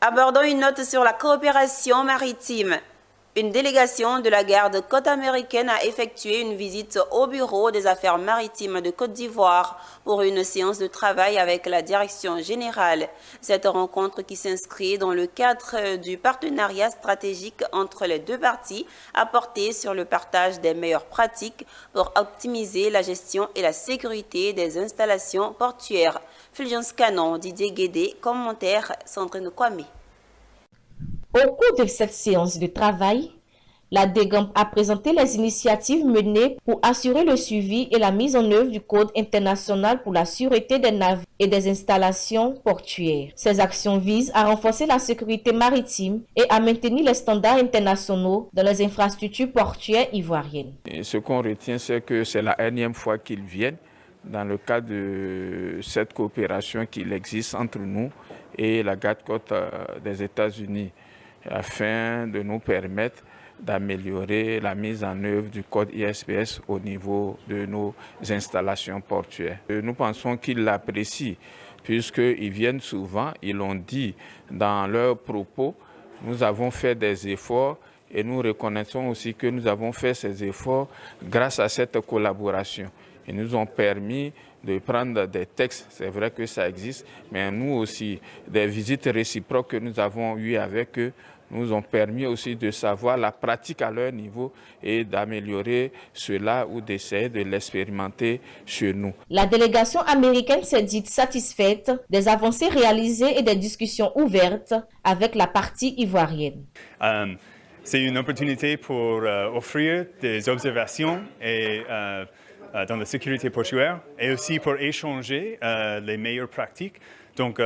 Abordons une note sur la coopération maritime. Une délégation de la garde-côte américaine a effectué une visite au bureau des affaires maritimes de Côte d'Ivoire pour une séance de travail avec la direction générale. Cette rencontre qui s'inscrit dans le cadre du partenariat stratégique entre les deux parties a porté sur le partage des meilleures pratiques pour optimiser la gestion et la sécurité des installations portuaires. Fulgence Canon, Didier Guédé, commentaire Sandrine Kwame. Au cours de cette séance de travail, la DGAMP a présenté les initiatives menées pour assurer le suivi et la mise en œuvre du Code international pour la sûreté des navires et des installations portuaires. Ces actions visent à renforcer la sécurité maritime et à maintenir les standards internationaux dans les infrastructures portuaires ivoiriennes. Et ce qu'on retient, c'est que c'est la énième fois qu'ils viennent dans le cadre de cette coopération qu'il existe entre nous et la garde-côte des États-Unis, afin de nous permettre d'améliorer la mise en œuvre du code ISPS au niveau de nos installations portuaires. Nous pensons qu'ils l'apprécient puisqu'ils viennent souvent, ils l'ont dit dans leurs propos. Nous avons fait des efforts et nous reconnaissons aussi que nous avons fait ces efforts grâce à cette collaboration. Ils nous ont permis de prendre des textes, c'est vrai que ça existe, mais nous aussi, des visites réciproques que nous avons eues avec eux, nous ont permis aussi de savoir la pratique à leur niveau et d'améliorer cela ou d'essayer de l'expérimenter chez nous. La délégation américaine s'est dite satisfaite des avancées réalisées et des discussions ouvertes avec la partie ivoirienne. C'est une opportunité pour offrir des observations et dans la sécurité portuaire et aussi pour échanger les meilleures pratiques. Donc,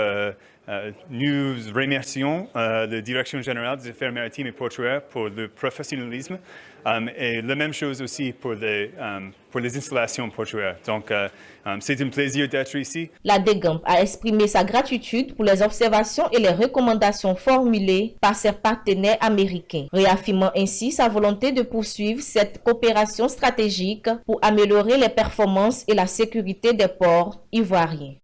nous remercions la Direction générale des affaires maritimes et portuaires pour le professionnalisme et la même chose aussi pour les installations portuaires. Donc, c'est un plaisir d'être ici. La DGAMP a exprimé sa gratitude pour les observations et les recommandations formulées par ses partenaires américains, réaffirmant ainsi sa volonté de poursuivre cette coopération stratégique pour améliorer les performances et la sécurité des ports ivoiriens.